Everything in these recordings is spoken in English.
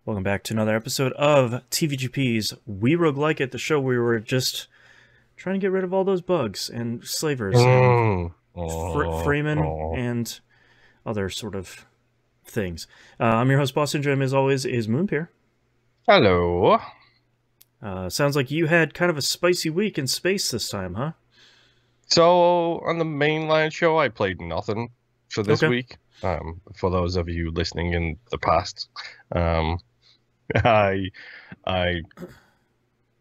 Welcome back to another episode of TVGP's We Roguelike It, the show where we were just trying to get rid of all those bugs and slavers and Freeman Oh. and other sort of things. I'm your host, Boston Jim, as always, is Moonpeer. Hello. Sounds like you had kind of a spicy week in space this time, huh? So on the mainline show, I played nothing for this Okay. week. For those of you listening in the past, um, I, I,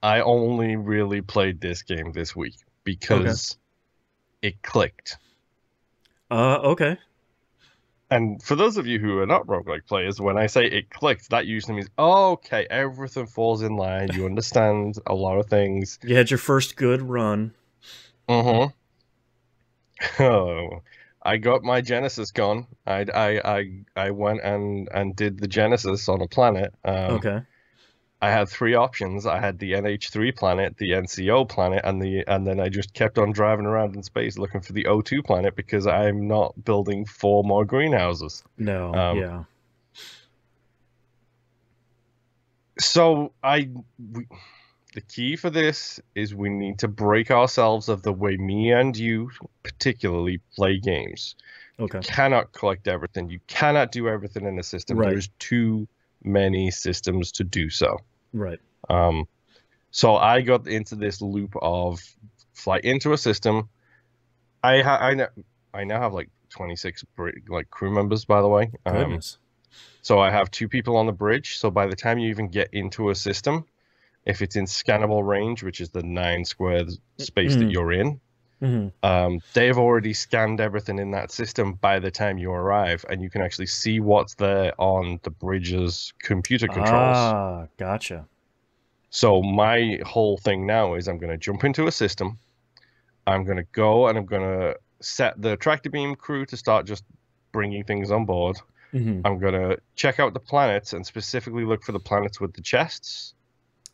I only really played this game this week Okay. because it clicked. Okay. And for those of you who are not roguelike players, when I say it clicked, that usually means, oh, okay, everything falls in line. You understand a lot of things. You had your first good run. Mm-hmm. Oh, I got my Genesis gone. I went and did the Genesis on a planet. Okay. I had three options. I had the NH3 planet, the NCO planet, and then I just kept on driving around in space looking for the O2 planet because I'm not building four more greenhouses. No, Um, yeah. so the key for this is we need to break ourselves of the way me and you particularly play games. Okay. Cannot collect everything. You cannot do everything in a system. Right. There's too many systems to do so. Right. Um, so I got into this loop of fly into a system. I now have like 26 like crew members, by the way. Goodness. So I have two people on the bridge. So by the time you even get into a system, if it's in scannable range, which is the 9 square space that Mm-hmm. you're in, they've already scanned everything in that system by the time you arrive, and you can actually see what's there on the bridge's computer controls. Ah, gotcha. So my whole thing now is I'm going to jump into a system. I'm going to go and I'm going to set the tractor beam crew to start just bringing things on board. Mm-hmm. I'm going to check out the planets and specifically look for the planets with the chests.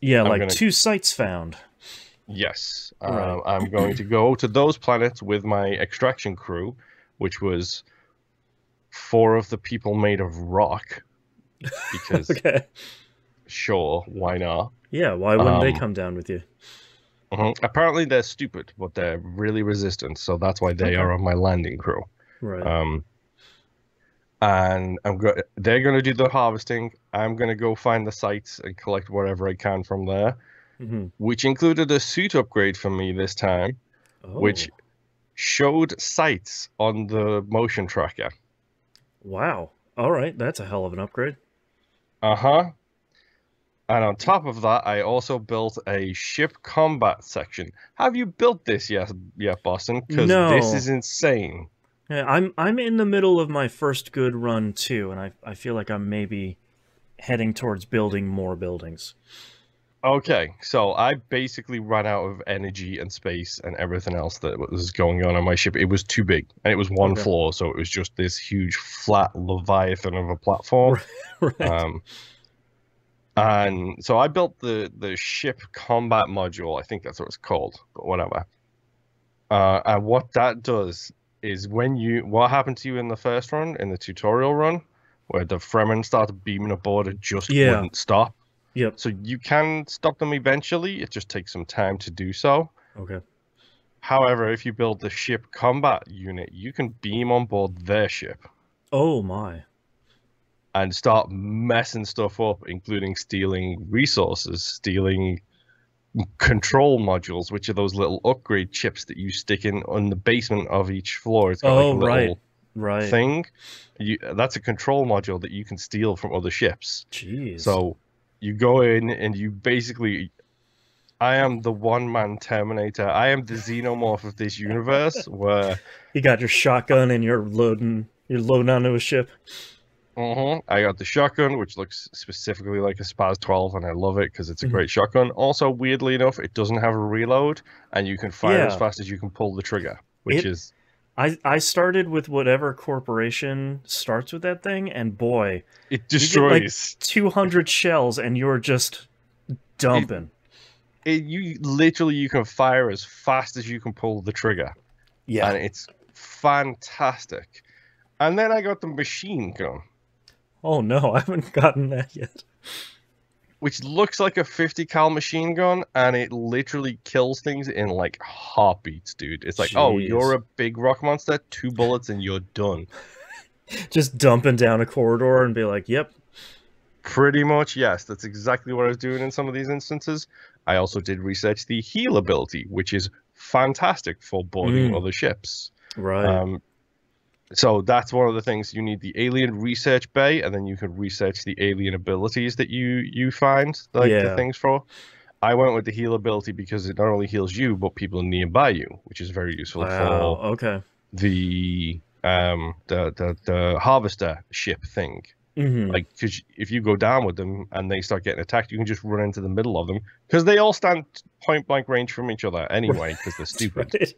Yeah, I'm like going to 2 sites found. Yes, Right. I'm going to go to those planets with my extraction crew, which was four of the people made of rock, because Okay. sure, why not? Yeah, why wouldn't they Um, come down with you? Apparently they're stupid, but they're really resistant, so that's why they Okay. are on my landing crew. Right. Um, and they're going to do the harvesting. I'm going to go find the sites and collect whatever I can from there, Mm-hmm. which included a suit upgrade for me this time, which Oh, showed sights on the motion tracker. wow. All right, that's a hell of an upgrade. Uh-huh. And on top of that, I also built a ship combat section. Have you built this yet, Boston? Because this No. is insane. Yeah, I'm in the middle of my first good run too, and I feel like I'm maybe heading towards building more buildings. Okay, so I basically ran out of energy and space and everything else that was going on my ship. It was too big, and it was one Okay. floor, so it was just this huge flat leviathan of a platform. Right. Right. Um, and so I built the ship combat module. I think that's what it's called, but whatever. And what that does is what happened to you in the first run, in the tutorial run, where the Fremen started beaming aboard and just Yeah. wouldn't stop. Yep. So you can stop them eventually. It just takes some time to do so. Okay. However, if you build the ship combat unit, you can beam on board their ship Oh my. and start messing stuff up, including stealing resources, stealing control modules, which are those little upgrade chips that you stick in the basement of each floor. It's got like Oh, a right. little Right. thing. That's a control module that you can steal from other ships. Jeez. So you go in and you basically, I am the one-man Terminator. I am the xenomorph of this universe where You got your shotgun and you're loading onto a ship. I got the shotgun, which looks specifically like a Spaz 12, and I love it because it's a Mhm. great shotgun. Also, weirdly enough, it doesn't have a reload, and you can fire as Yeah. fast as you can pull the trigger, which It is I started with whatever corporation starts with that thing, and boy, it you get like destroys. 200 shells and you're just It, dumping. you can fire as fast as you can pull the trigger, Yeah. and it's fantastic. And then I got the machine gun. Oh no, I haven't gotten that yet. which looks like a 50 cal machine gun, and it literally kills things in like heartbeats, dude. It's like, oh, you're Jeez. a big rock monster, 2 bullets and you're done. Just dumping down a corridor and be like, yep. Pretty much, yes. That's exactly what I was doing in some of these instances. I also did research the heal ability, which is fantastic for boarding other ships. Right. Um, so that's one of the things. You need the alien research bay, and then you can research the alien abilities that you find, like the Yeah. things for. I went with the heal ability because it not only heals you, but people nearby you, which is very useful Wow. for Okay. the harvester ship thing. Mm-hmm. Like, because if you go down with them and they start getting attacked, you can just run into the middle of them because they all stand point blank range from each other anyway because they're That's stupid. right.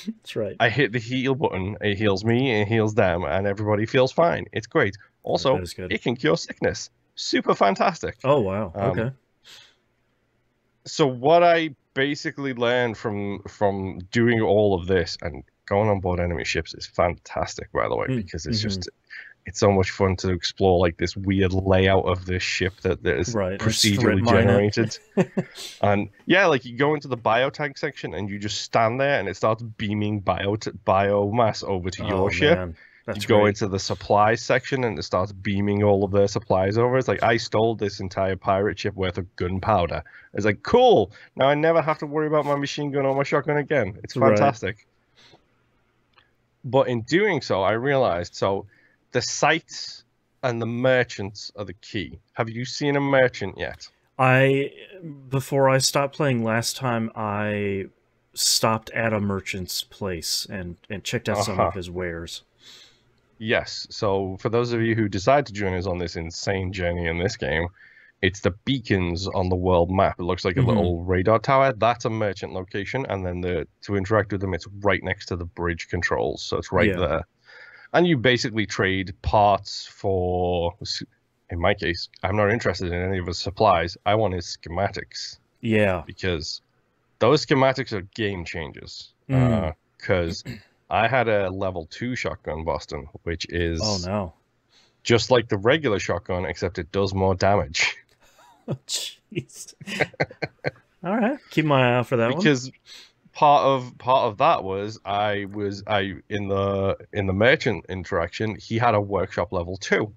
That's right. I hit the heal button, it heals me, it heals them, and everybody feels fine. It's great. That Also, is good. it can cure sickness. Super fantastic. Oh wow. Um, Okay. so what I basically learned from doing all of this and going on board enemy ships is fantastic, by the way, because Mm-hmm. it's so much fun to explore like this weird layout of this ship that is Right. And strip procedurally mine generated. it. And yeah, like you go into the biotank section and you just stand there and it starts beaming biomass over to your Oh ship. man. You That's go great. into the supplies section and it starts beaming all of their supplies over. It's like I stole this entire pirate ship worth of gunpowder. It's like cool. Now I never have to worry about my machine gun or my shotgun again. It's Right. fantastic. But in doing so, I realized the sites and the merchants are the key. Have you seen a merchant yet? Before I stopped playing last time, I stopped at a merchant's place and checked out some Uh-huh. of his wares. Yes. So for those of you who decide to join us on this insane journey in this game, it's the beacons on the world map. It looks like a Mm-hmm. little radar tower. That's a merchant location, and then to interact with them, it's right next to the bridge controls. So it's right Yeah. there. And you basically trade parts for, in my case, I'm not interested in any of the supplies. I want his schematics Yeah. because those schematics are game changers. Mm. Because I had a level 2 shotgun, Boston, which Oh is no. just like the regular shotgun, except it does more damage. Jeez. All right. Keep my eye out for that one. Because part of that was I in the merchant interaction, he had a workshop level 2.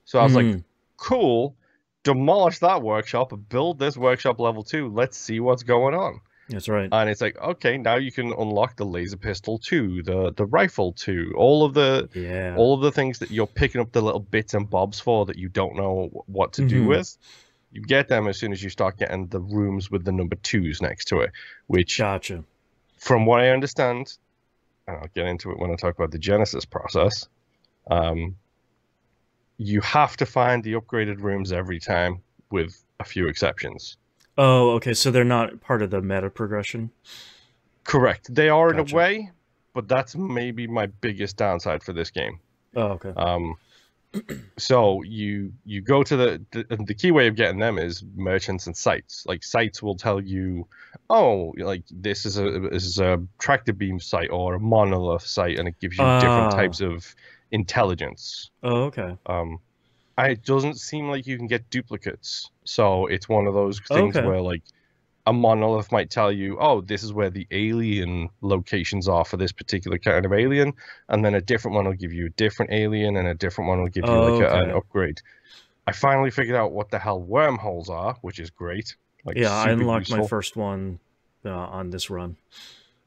So I was like, Mm. cool, demolish that workshop, build this workshop level 2. Let's see what's going on. That's right. And it's like, okay, now you can unlock the laser pistol 2, the rifle 2, all of Yeah. the things that you're picking up the little bits and bobs for that you don't know what to do Mm-hmm. with. You get them as soon as you start getting the rooms with the number 2s next to it, which, Gotcha. from what I understand, and I'll get into it when I talk about the Genesis process, um, you have to find the upgraded rooms every time, with a few exceptions. Oh, okay. So they're not part of the meta progression. Correct. They are in a Gotcha. way, but that's maybe my biggest downside for this game. Oh, okay. So you go to the key way of getting them is merchants and sites. Like sites will tell you, oh, like this is a tractor beam site or a monolith site, and it gives you different types Ah. of intelligence. Oh, okay. It doesn't seem like you can get duplicates, so it's one of those things Okay. where like a monolith might tell you, oh, this is where the alien locations are for this particular kind of alien, and then a different one will give you a different alien, and a different one will give you like an Okay. upgrade. I finally figured out what the hell wormholes are, which is great, like Yeah, I super unlocked my useful. first one on this run.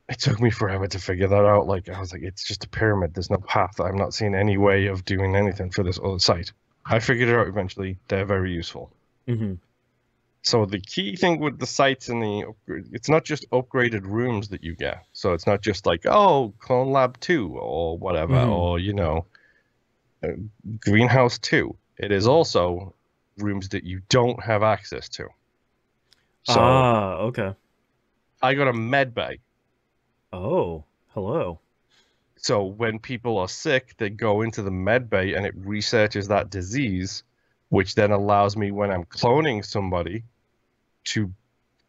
It took me forever to figure that out. Like I was like, it's just a pyramid. There's no path. I'm not seeing any way of doing anything for this other site. I figured it out eventually. They're very useful. Mm-hmm. So the key thing with the sites and it's not just upgraded rooms that you get. So it's not just like, oh, Clone Lab 2 or whatever, Mm-hmm. or, uh, Greenhouse 2. It is also rooms that you don't have access to. So Ah, okay. I got a med bay. Oh, hello. So when people are sick, they go into the med bay and it researches that disease, which then allows me when I'm cloning somebody to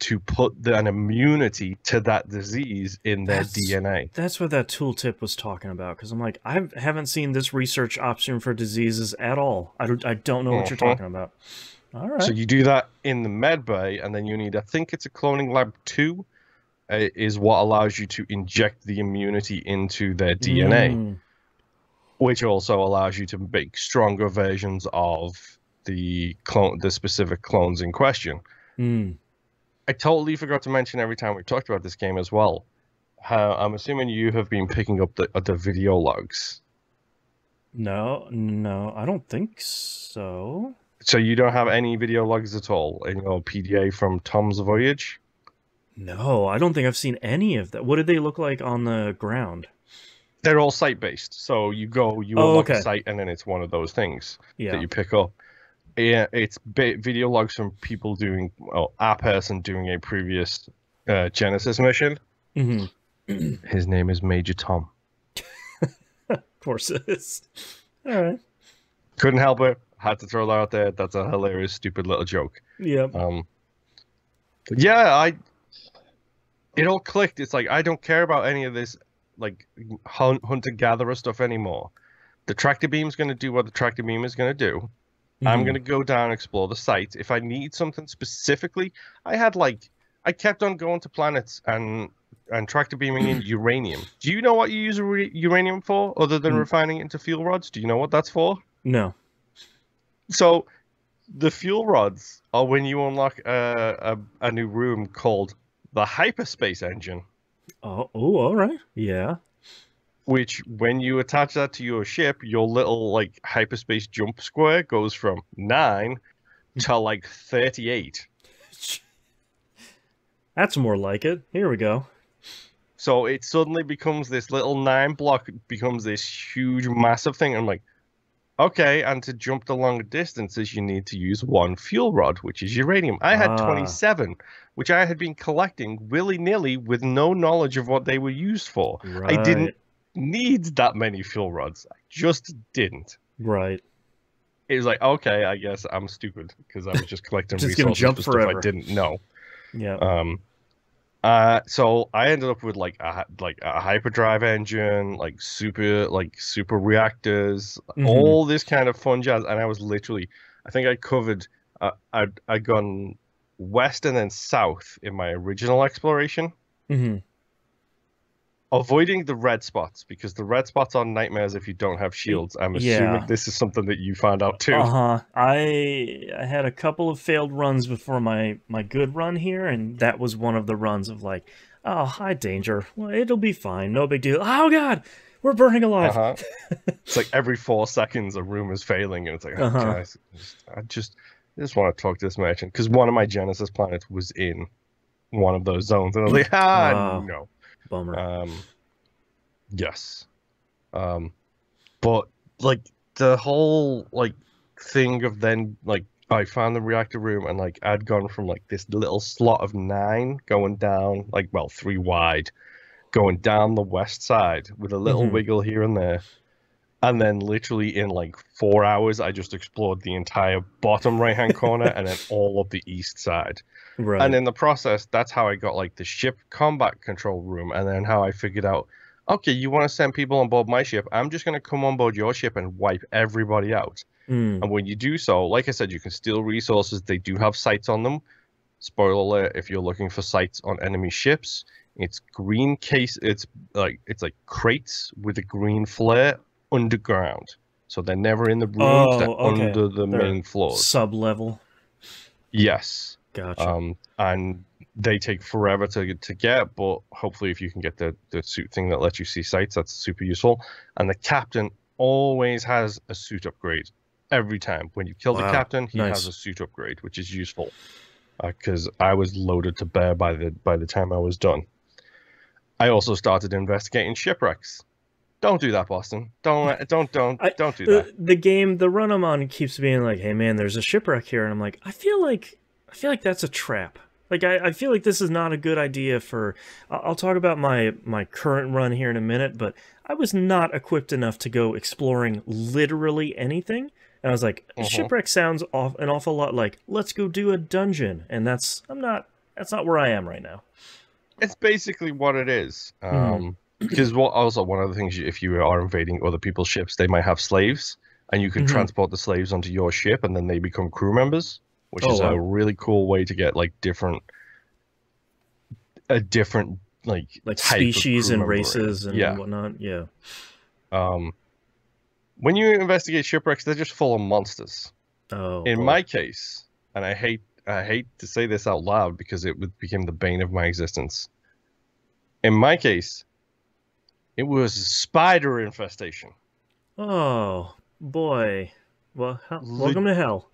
to put an immunity to that disease in their DNA. That's what that tooltip was talking about, because I'm like, I haven't seen this research option for diseases at all. I don't know what you're talking about. All right. So you do that in the med bay, and then you need, I think it's a cloning lab 2, is what allows you to inject the immunity into their DNA, which also allows you to make stronger versions of the specific clones in question. I totally forgot to mention every time we talked about this game as well, how I'm assuming you have been picking up the video logs. No, I don't think so. So you don't have any video logs at all in your PDA from Tom's Voyage? No, I don't think I've seen any of that. What did they look like on the ground? They're all site-based. So you unlock a site, and then it's one of those things that you pick up. Yeah, it's video logs from people doing, well, a person doing a previous Genesis mission. His name is Major Tom. Of course it is. All right. Couldn't help it. Had to throw that out there. That's a hilarious, stupid little joke. Yeah. Yeah, it all clicked. It's like, I don't care about any of this, like, hunter-gatherer stuff anymore. The tractor beam's going to do what the tractor beam is going to do. I'm going to go down and explore the site. If I need something specifically, I kept on going to planets and tractor beaming in uranium. Do you know what you use uranium for, other than refining it into fuel rods? Do you know what that's for? No. So, the fuel rods are when you unlock a new room called the hyperspace engine. Oh, all right. Yeah. Which, when you attach that to your ship, your little, like, hyperspace jump square goes from 9 to, like, 38. That's more like it. Here we go. So it suddenly becomes this little 9 block, becomes this huge, massive thing. I'm like, okay, and to jump the longer distances, you need to use 1 fuel rod, which is uranium. I had 27, which I had been collecting willy-nilly with no knowledge of what they were used for. Right. I didn't need that many fuel rods. I just didn't. Right. It was like, okay, I guess I'm stupid, because I was just collecting just resources jump for forever. stuff I didn't know. Yeah. So I ended up with like a hyperdrive engine, like super reactors, all this kind of fun jazz. And I was literally, I think I covered, I'd gone west and then south in my original exploration, avoiding the red spots, because the red spots are nightmares if you don't have shields. I'm assuming this is something that you found out too. I had a couple of failed runs before my good run here, and that was one of the runs of like, oh, high danger. Well, it'll be fine. No big deal. Oh, God, we're burning alive. It's like every 4 seconds a room is failing, and it's like, oh, guys, I just want to talk to this merchant, because one of my Genesis planets was in one of those zones, and I was like, no. Bummer. Yes. But like the whole like thing of then like I found the reactor room, and like I'd gone from like this little slot of 9 going down, like, well, 3 wide, going down the west side with a little wiggle here and there. And then literally in like 4 hours, I just explored the entire bottom right-hand corner and then all of the east side. Right. And in the process, that's how I got like the ship combat control room, and then how I figured out, okay, you want to send people on board my ship, I'm just going to come on board your ship and wipe everybody out. And when you do so, like I said, you can steal resources. They do have sights on them. Spoiler alert, if you're looking for sights on enemy ships, it's green case, it's like crates with a green flare underground. So they're never in the rooms, they're under the main floors. Sub-level. Yes. Gotcha. And they take forever to get, but hopefully if you can get the suit thing that lets you see sights, that's super useful. And the captain always has a suit upgrade every time. When you kill the captain, he has a suit upgrade, which is useful, because I was loaded to bear by the time I was done. I also started investigating shipwrecks. Don't do that, Boston. Don't do that. The run I'm on keeps being like, hey man, there's a shipwreck here, and I'm like, I feel like that's a trap. Like, I feel like this is not a good idea for... I'll talk about my current run here in a minute, but I was not equipped enough to go exploring literally anything. And I was like, shipwreck sounds an awful lot like, let's go do a dungeon. And I'm not That's not where I am right now. It's basically what it is. Hmm. Because what also one of the things, if you are invading other people's ships, they might have slaves, and you can Hmm. transport the slaves onto your ship, and then they become crew members, which Oh is a wow. really cool way to get like a different like Like type of species crew and member in. races and Yeah. whatnot. Yeah. Um, when you investigate shipwrecks, they're just full of monsters. Oh In boy. my case, and I hate to say this out loud because became the bane of my existence. In my case, it was a spider infestation. Oh boy. Well, Le welcome to hell.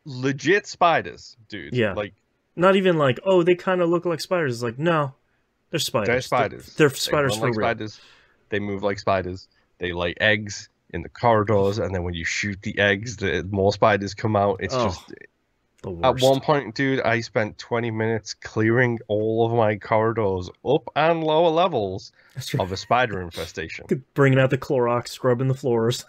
Legit spiders, dude. Yeah. Like Not even like, oh, they kind of look like spiders. It's like, no, they're they're spiders. spiders. They're They spiders run for like real. spiders. They move like spiders. They lay eggs in the corridors, and then when you shoot the eggs, the more spiders come out. It's Oh, just the at one worst. point, dude, I spent 20 minutes clearing all of my corridors up and lower levels That's of a spider infestation. right. Bringing out the Clorox, scrubbing the floors.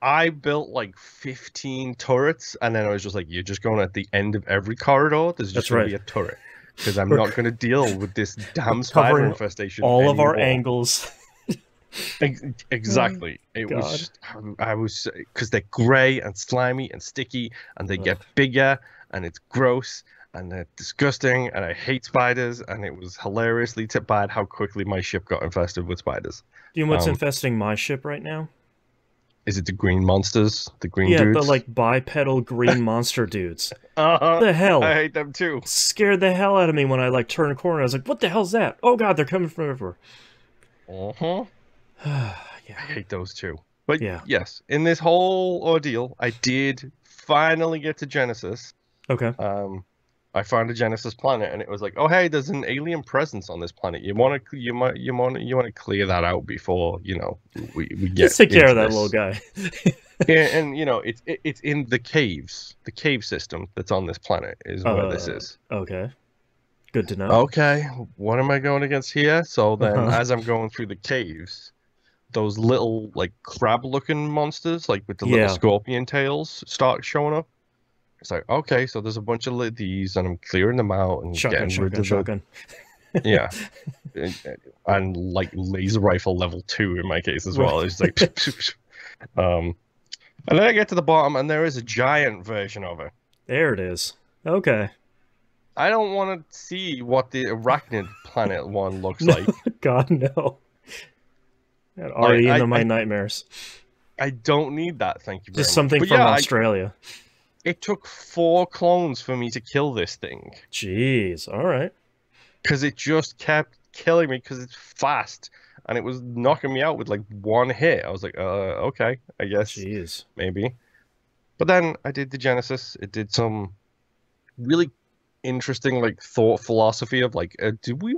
I built like 15 turrets, and then I was just like, you're just going at the end of every corridor, there's just That's going to right. be a turret. Because I'm We're, not going to deal with this we're damn spider covering infestation all of our anymore. angles. Oh, Exactly. It God. was, I was, because they're gray and slimy and sticky, and they get Ugh. bigger, and it's gross, and they're disgusting, and I hate spiders, and it was hilariously bad how quickly my ship got infested with spiders. Do you know what's Um, infesting my ship right now? is it the green monsters, the green Yeah, the dudes? like bipedal green monster dudes. Uh-huh. The I hell? hate them too. Scared the hell out of me when I like turned a corner. I was like, what the hell's that? Oh God, they're coming from everywhere. Uh-huh. I Yeah. hate those too. But Yeah. yes, in this whole ordeal, I did finally get to Genesis. Okay. I found a Genesis planet, and it was like, oh hey, there's an alien presence on this planet. You want to clear that out before we Just get take care of into that little this. guy. And it's in the caves, the cave system that's on this planet is where this is. Okay. Good to know. Okay, what am I going against here? So then, Uh-huh. as I'm going through the caves, those little like crab-looking monsters, like with the little Yeah. scorpion tails, start showing up. It's like, okay, so there's a bunch of these, and I'm clearing them out and Shotgun, getting rid shotgun, of the shotgun. yeah, and, and like laser rifle level 2 in my case as Right. well. It's like, um, and then I get to the bottom, and there is a giant version of it. There it is. Okay. I don't want to see what the arachnid planet one looks No, like. God, no. That Like already into my nightmares. I don't need that. Thank you very Just much. something But from yeah, Australia. it took 4 clones for me to kill this thing Jeez. All right. because it just kept killing me because it's fast and it was knocking me out with like one hit. I was like, okay, I guess Jeez. maybe. But then I did the Genesis. It did some really interesting like thought philosophy of like, do we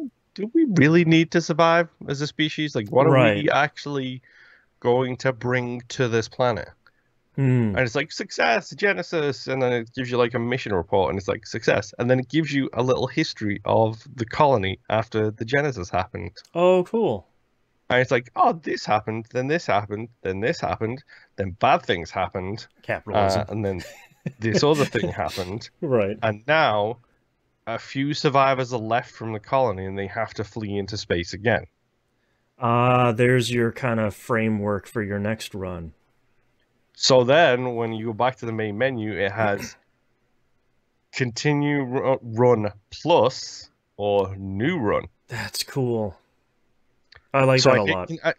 really need to survive as a species? Like, what are Right. we actually going to bring to this planet? Hmm. And it's like success, Genesis, and then it gives you like a mission report, and it's like success, and then it gives you a little history of the colony after the Genesis happened, Oh, cool. and it's like, oh, this happened, then this happened, then this happened, then bad things happened, Capitalism. and then this other thing happened, Right. and now a few survivors are left from the colony, and they have to flee into space again. There's your kind of framework for your next run. So then, when you go back to the main menu, it has continue run plus or new run. That's cool. I like So that a lot.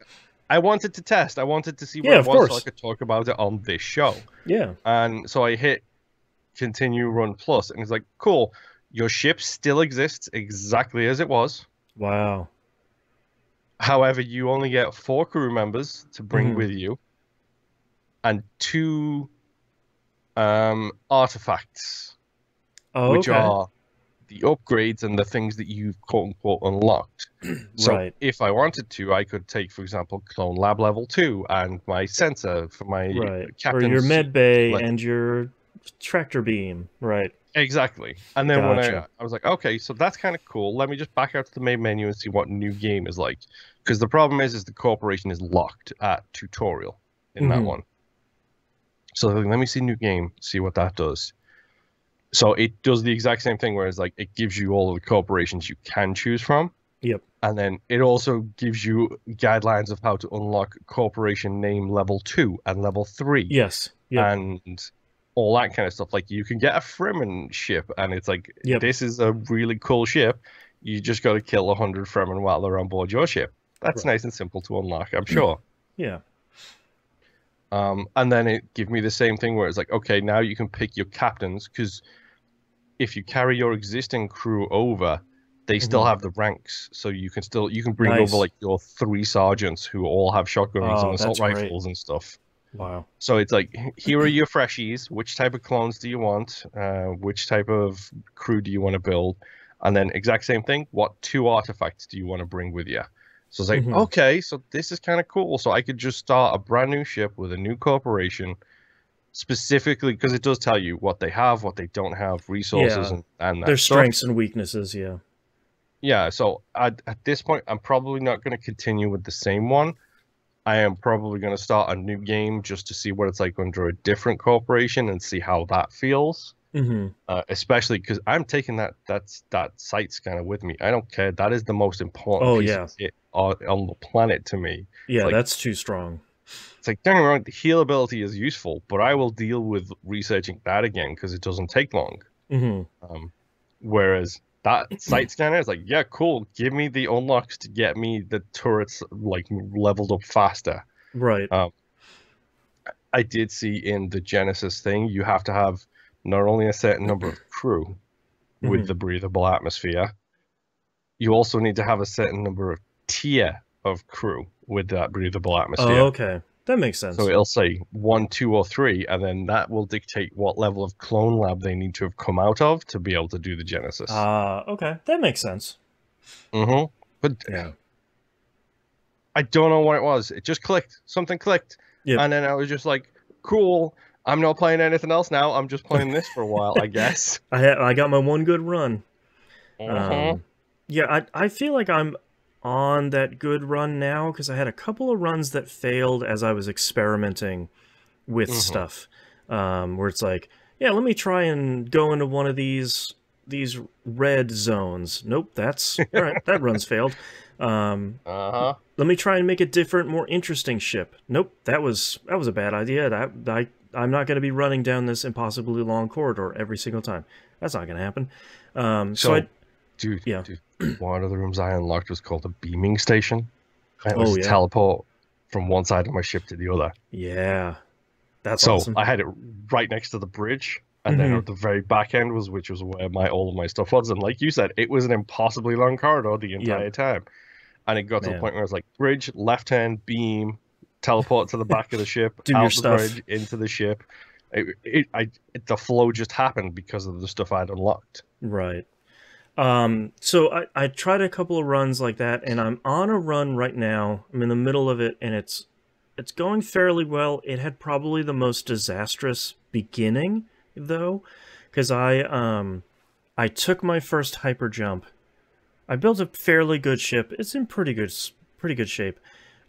I wanted to test. I wanted to see what Yeah, it of was so I course. could talk about it on this show. Yeah. And so I hit continue run plus, and it's like, cool. Your ship still exists exactly as it was. Wow. However, you only get 4 crew members to bring Hmm. with you, and 2 artifacts, Oh, which okay. are the upgrades and the things that you've quote unquote unlocked. So Right. if I wanted to, I could take, for example, Clone Lab level 2 and my sensor for my Right. Or your captain's med bay let and your tractor beam. Right. exactly. And then when Gotcha. I was like, okay, so that's kind of cool. Let me just back out to the main menu and see what new game is like. Because the problem is the corporation is locked at tutorial in that Hmm. one. So let me see new game, see what that does. So it does the exact same thing, whereas like it gives you all of the corporations you can choose from, Yep. and then it also gives you guidelines of how to unlock corporation name level 2 and level 3 Yes. Yep. and all that kind of stuff. Like you can get a Fremen ship, and it's like Yep. this is a really cool ship. You just got to kill 100 Fremen while they're on board your ship. That's Right. nice and simple to unlock, I'm sure. Yeah. And then it give me the same thing where it's like, okay, now you can pick your captains, because if you carry your existing crew over, they still Hmm. have the ranks, so you can bring over Nice. like your 3 sergeants who all have shotguns and Oh, assault that's great. rifles and stuff. Wow. So it's like, here are your freshies. Which type of clones do you want? Which type of crew do you want to build? And then exact same thing. What 2 artifacts do you want to bring with you? So it's like, Hmm. okay, so this is kind of cool. So I could just start a brand new ship with a new corporation, specifically because it does tell you what they have, what they don't have, resources, Yeah. and Their that stuff. strengths and weaknesses. Yeah. Yeah, so at this point, I'm probably not going to continue with the same one. I am probably going to start a new game just to see what it's like under a different corporation and see how that feels. Hmm. Especially because I'm taking that site scanner with me. I don't care. That is the most important Oh piece of yeah. it on the planet to me. Yeah. That's too strong. It's like, don't get me wrong, the heal ability is useful, but I will deal with researching that again because it doesn't take long. Hmm. Um, Whereas that site scanner is like, yeah, cool. Give me the unlocks to get me the turrets like leveled up faster. Right. Um, I did see in the Genesis thing, you have to have not only a certain number of crew with Hmm. the breathable atmosphere, you also need to have a certain number of tier of crew with that breathable Oh, atmosphere. okay. That makes So sense. it'll say 1, 2, or 3, and then that will dictate what level of clone lab they need to have come out of to be able to do the Genesis. Okay. That makes sense. But Yeah. I don't know what it was. It just clicked. Something clicked. Yep. And then I was just like, cool. I'm not playing anything else now. I'm just playing this for a while, I guess. I got my one good run. Uh-huh. Um, yeah, I feel like I'm on that good run now because I had a couple of runs that failed as I was experimenting with Hmm. stuff. Where it's like, yeah, let me try and go into one of these red zones. Nope, that's all right. That run's failed. Um, Uh-huh. let me try and make a different, more interesting ship. Nope, that was a bad idea. I'm not going to be running down this impossibly long corridor every single time. That's not going to happen. So I So, dude, yeah. dude, one of the rooms I unlocked was called a beaming station. And it was Oh a yeah. teleport from one side of my ship to the other. Yeah. That's So awesome. I had it right next to the bridge, and then Hmm. at the very back end was which was where my all of my stuff was. And like you said, it was an impossibly long corridor the Yep. entire time. And it got to the Man. point where I was like, bridge, left hand, beam, teleport to the back of the ship, Do your out the stuff. bridge, into the ship. The flow just happened because of the stuff I'd unlocked. Right. So I tried a couple of runs like that, and I'm on a run right now. I'm in the middle of it, and it's going fairly well. It had probably the most disastrous beginning, though, because I took my first hyper jump. I built a fairly good ship. It's in pretty good shape.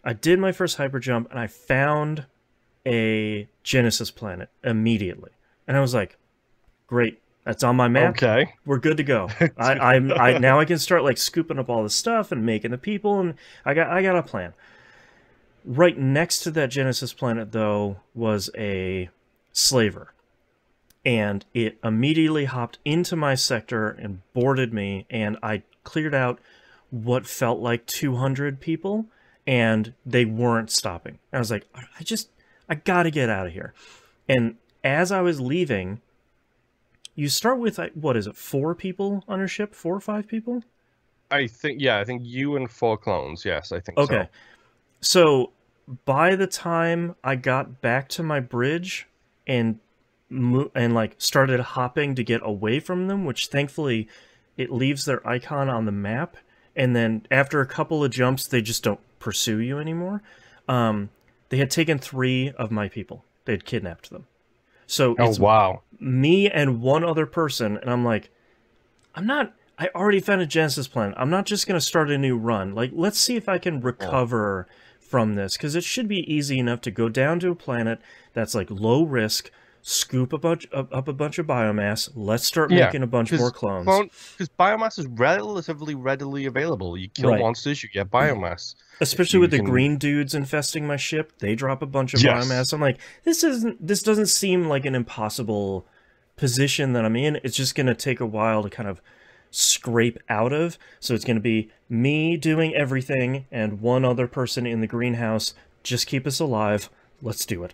I did my first hyper jump, and I found a Genesis planet immediately, and I was like, great. That's on my map. Okay. We're good to go. I now I can start like scooping up all the stuff and making the people, and I got a plan. Right next to that Genesis planet though was a slaver, and it immediately hopped into my sector and boarded me, and I cleared out what felt like 200 people, and they weren't stopping. I was like, I gotta get out of here. And as I was leaving, you start with, what is it, 4 people on your ship? 4 or 5 people? I think you and 4 clones. Yes, I think Okay. so. So by the time I got back to my bridge and like started hopping to get away from them, which thankfully it leaves their icon on the map, and then after a couple of jumps they just don't pursue you anymore. Um, they had taken 3 of my people. They had kidnapped them. So Oh, it's wow. me and one other person, and I'm like, I already found a Genesis planet. I'm not just going to start a new run. Like, let's see if I can Oh, recover from this, because it should be easy enough to go down to a planet that's like low risk, scoop up a bunch of biomass. Let's start Yeah, making a bunch more because clones. biomass is relatively readily available. You kill Right. monsters, you get biomass. Especially with You the can green dudes infesting my ship, they drop a bunch of yes, biomass. I'm like, this doesn't seem like an impossible position that I'm in. It's just gonna take a while to kind of scrape out of. So it's gonna be me doing everything and one other person in the greenhouse. Just keep us alive. Let's do it.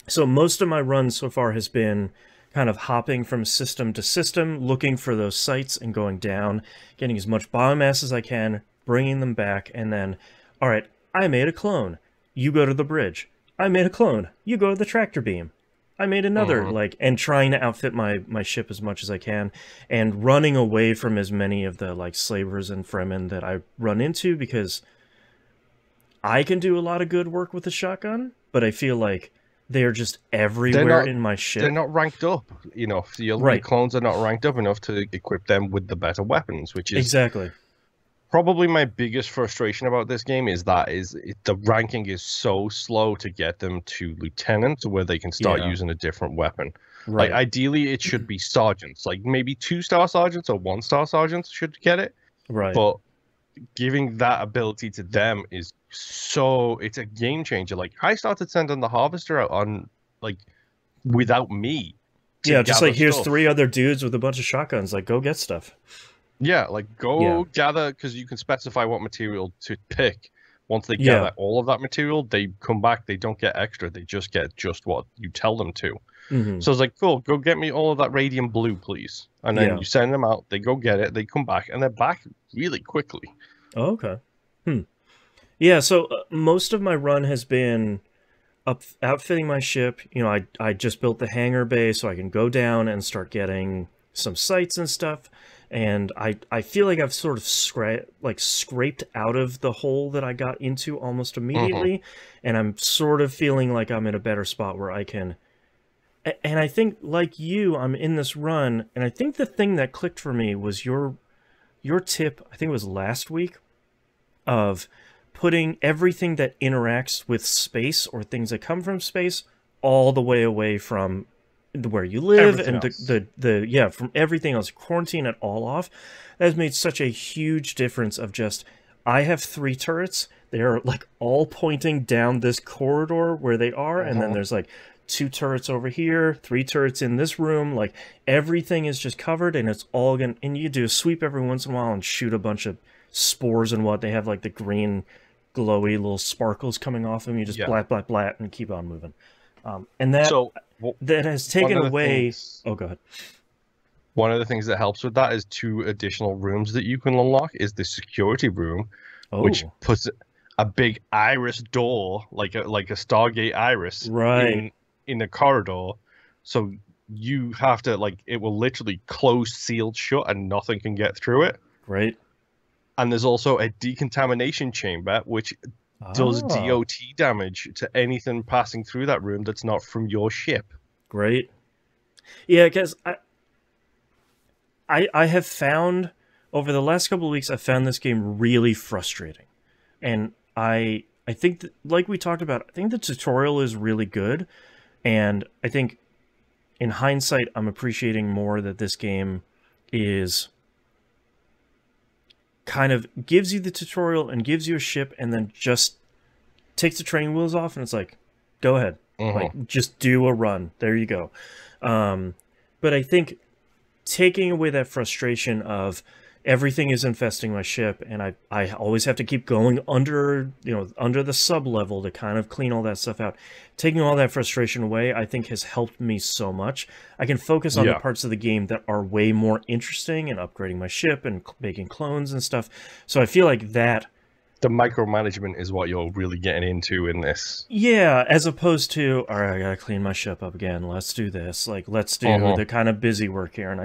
So most of my run so far has been kind of hopping from system to system, looking for those sites and going down, getting as much biomass as I can, bringing them back, and then, all right, I made a clone. You go to the bridge. I made a clone. You go to the tractor beam. I made another, mhm. like, and trying to outfit my ship as much as I can, and running away from as many of the, like, slavers and fremen that I run into, because I can do a lot of good work with a shotgun, but I feel like they're just They're everywhere not in my they're ship. not ranked up enough. Your Right. clones are not ranked up enough to equip them with the better weapons, which is Exactly. probably my biggest frustration about this game. The ranking is so slow to get them to lieutenant, where they can start Yeah. using a different weapon. Like Right. ideally, it should be sergeants, like maybe 2-star sergeants or 1-star sergeants should get it. Right. But giving that ability to them is it's a game changer. Like I started sending the harvester out on like without me to Yeah, just gather like here's stuff. three other dudes with a bunch of shotguns. Like, go get stuff. Yeah, like Yeah. go gather because you can specify what material to pick. Once they Yeah. gather all of that material, they come back. They don't get extra. They just get just what you tell them to. Mm-hmm. So it's like, cool, go get me all of that radium blue, please. And then Yeah. you send them out. They go get it. They come back, and they're back really quickly. Oh, okay. Hmm. Yeah. So most of my run has been outfitting my ship. You know, I just built the hangar bay so I can go down and start getting some sights and stuff. And I feel like I've sort of scraped out of the hole that I got into almost Hmm. immediately, and I'm sort of feeling like I'm in a better spot where I can. And I think, like you, I'm in this run, and I think the thing that clicked for me was your tip. I think it was last week of putting everything that interacts with space or things that come from space all the way away from where you live Everything and else. the yeah, from everything else. Quarantine it all off. That has made such a huge difference of just I have three turrets. They're like all pointing down this corridor where they are, and then Hmm. there's like two turrets over here, three turrets in this room. Like everything is just covered, and it's all gonna. And you do a sweep every once in a while and shoot a bunch of spores and what they have, like the green glowy little sparkles coming off them. You just Yeah. blat blat blat and keep on moving. And that So that has one taken of the away. things Oh, go ahead. one of the things that helps with that is two additional rooms that you can unlock is the security room, which Oh, puts a big iris door, like a Stargate iris, right, in the corridor. So you have to like it will literally close sealed shut and nothing can get through it. right. And there's also a decontamination chamber which does Ah, DOT damage to anything passing through that room that's not from your ship. great. Yeah, because I have found over the last couple of weeks, I've found this game really frustrating, and I think that, like we talked about, I think the tutorial is really good, and I think in hindsight, I'm appreciating more that this game is kind of gives you the tutorial and gives you a ship and then just takes the training wheels off and it's like, go ahead. Hmm. Like, just do a run. There you go. Um, but I think taking away that frustration of everything is infesting my ship and I always have to keep going under, under the sub level to kind of clean all that stuff out. Taking all that frustration away, I think has helped me so much. I can focus on the Yeah. parts of the game that are way more interesting and upgrading my ship and making clones and stuff. So I feel like that. The micromanagement is what you're really getting into in this. Yeah, as opposed to, all right, I gotta clean my ship up again. Let's do this. Like, let's do Uh-huh. the kind of busy work here. And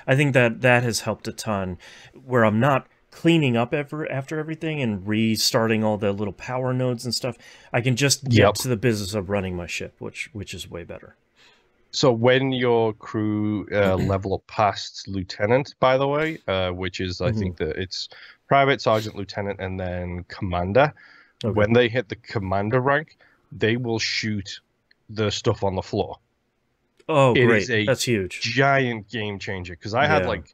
I think that has helped a ton, where I'm not cleaning up after everything and restarting all the little power nodes and stuff. I can just get Yep. to the business of running my ship, which is way better. So when your crew level up past lieutenant, by the way, which is I Hmm. think that it's private, sergeant, lieutenant, and then commander. Okay. When they hit the commander rank, they will shoot the stuff on the floor. Oh, It is great. a That's huge. giant game changer because I had Yeah. like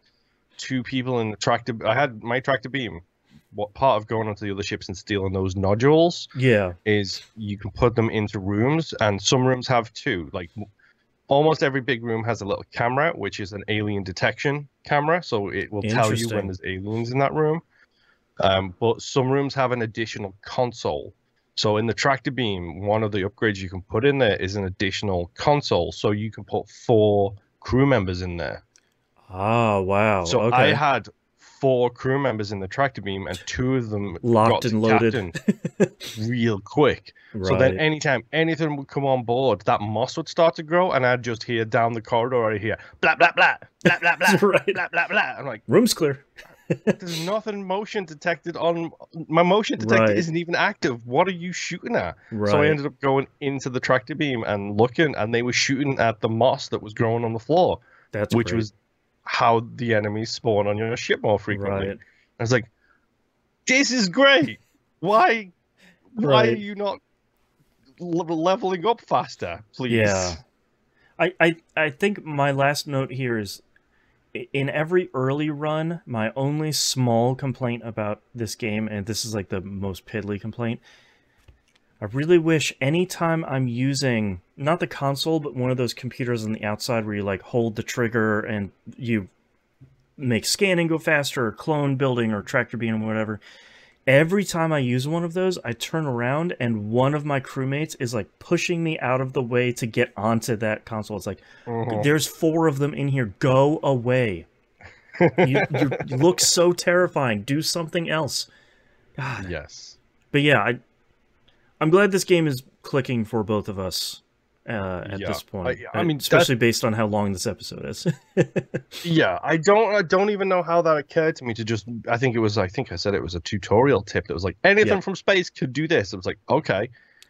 two people in the tractor. I had my tractor beam. What part of going onto the other ships and stealing those nodules Yeah. is you can put them into rooms, and some rooms have two. Like almost every big room has a little camera, which is an alien detection camera, so it will tell you when Interesting. there's aliens in that room. But some rooms have an additional console. So in the tractor beam, one of the upgrades you can put in there is an additional console, so you can put 4 crew members in there. Ah, wow. So I Okay. had 4 crew members in the tractor beam, and 2 of them Locked got to and loaded. captain real quick. So then Right. anytime anything would come on board, that moss would start to grow, and I'd just hear down the corridor, I'd hear blah blah blah blah blah blah Right. blah blah blah. I'm like, Room's clear. there's nothing motion detected on my motion detector Right. isn't even active. What are you shooting at? So I Right. ended up going into the tractor beam and looking, and they were shooting at the moss that was growing on the floor, That's which great. was how the enemies spawn on your ship more frequently. Right. I was like, this is great. Why are Right. you not leveling up faster, please? Yeah. I think my last note here is in every early run, my only small complaint about this game, and this is like the most piddly complaint, I really wish anytime I'm using, not the console, but one of those computers on the outside where you like hold the trigger and you make scanning go faster, or clone building, or tractor beam, or whatever. Every time I use one of those, I turn around and one of my crewmates is like pushing me out of the way to get onto that console. It's like, there's 4 of them in here. Go away. You look so terrifying. Do something else. God. Yes. But yeah, I'm glad this game is clicking for both of us at this point. I mean, especially based on how long this episode is. Yeah, I don't even know how that occurred to me to just. I think I said it was a tutorial tip that was like anything from space could do this. It was like, okay,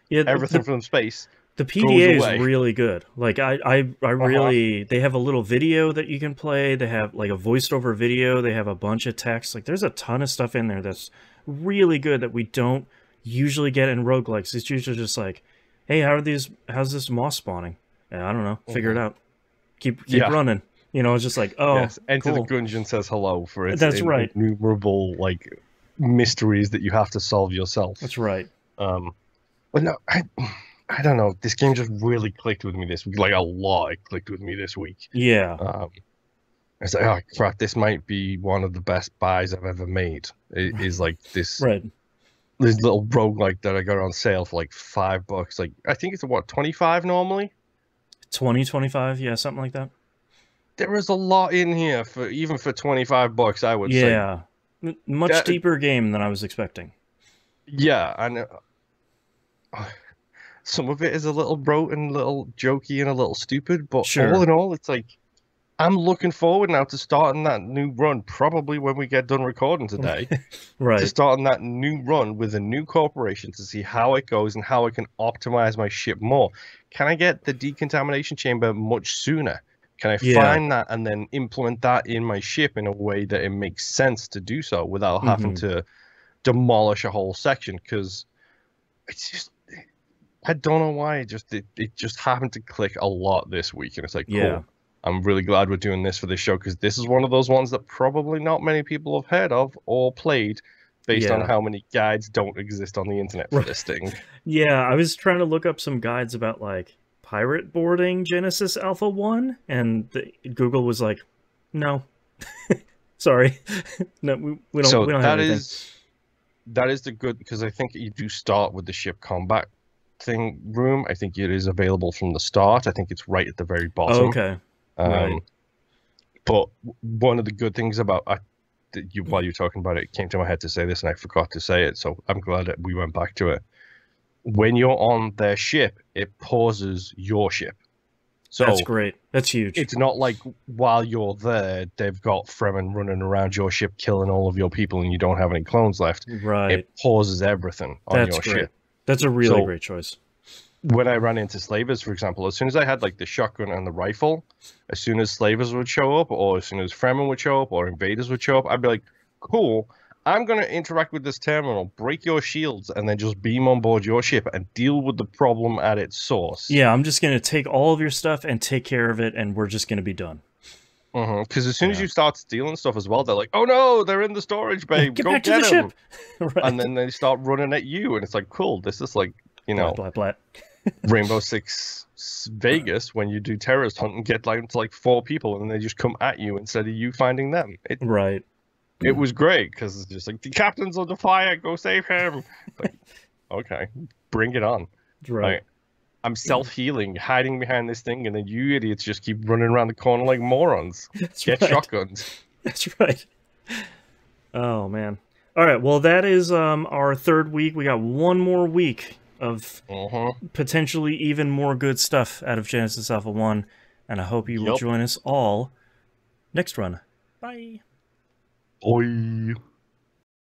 Yeah, everything from space. The PDA away. is really good. Like I really, they have a little video that you can play. They have like a voiced over video. They have a bunch of text. Like there's a ton of stuff in there that's really good that we don't usually get in roguelikes. It's usually just like, hey, how's this moss spawning? I don't know. Figure it out. Keep running. You know, it's just like, oh, yes. Enter cool. the gungeon says hello for its That's right. innumerable like mysteries that you have to solve yourself. That's right. But no, I don't know. This game just really clicked with me this week. Like a lot, it clicked with me this week. Yeah. It's like, oh crap, this might be one of the best buys I've ever made. It is like this. Right. This little roguelike that I got on sale for like $5. Like I think it's what 25 normally. 20, 25, yeah, something like that. There is a lot in here for even for $25. I would say. Yeah, much deeper game than I was expecting. Yeah, and some of it is a little rote and a little jokey and a little stupid, but all in all, it's like I'm looking forward now to starting that new run. Probably when we get done recording today, right? To starting that new run with a new corporation to see how it goes and how I can optimize my ship more. Can I get the decontamination chamber much sooner? Can I find that and then implement that in my ship in a way that it makes sense to do so without having to demolish a whole section? Because it's just, I don't know why. It just happened to click a lot this week. And it's like, cool. I'm really glad we're doing this for this show because this is one of those ones that probably not many people have heard of or played based on how many guides don't exist on the internet for this thing. Yeah, I was trying to look up some guides about like pirate boarding Genesis Alpha 1 and Google was like, no. Sorry. No, we don't have anything. That is the good because I think you do start with the ship combat thing room. I think it is available from the start. I think it's right at the very bottom. Oh, okay. Right. But one of the good things about while you're talking about it, it came to my head to say this and I forgot to say it, so I'm glad that we went back to it. When you're on their ship, it pauses your ship. So that's great. That's huge. It's not like while you're there, they've got Fremen running around your ship, killing all of your people, and you don't have any clones left. Right. It pauses everything on your ship. That's a really great choice. When I ran into slavers, for example, as soon as I had like the shotgun and the rifle, as soon as slavers would show up, or as soon as Fremen would show up, or invaders would show up, I'd be like, cool, I'm going to interact with this terminal, break your shields, and then just beam on board your ship and deal with the problem at its source. Yeah, I'm just going to take all of your stuff and take care of it, and we're just going to be done. Because as soon as you start stealing stuff as well, they're like, "Oh no, they're in the storage bay. Get Go back get to the them!" ship. Right. And then they start running at you, and it's like, "Cool, this is like, you know, Blat, blat, Rainbow Six Vegas when you do terrorist hunt and get like to like 4 people, and they just come at you instead of you finding them." Right. It was great because it's just like the captain's under fire. Go save him. Like, okay, bring it on. Right. Like, I'm self-healing, hiding behind this thing, and then you idiots just keep running around the corner like morons. Get shotguns. That's right. Oh, man. All right, well, that is our 3rd week. We got 1 more week of potentially even more good stuff out of Genesis Alpha 1, and I hope you will join us all next run. Bye. Oi.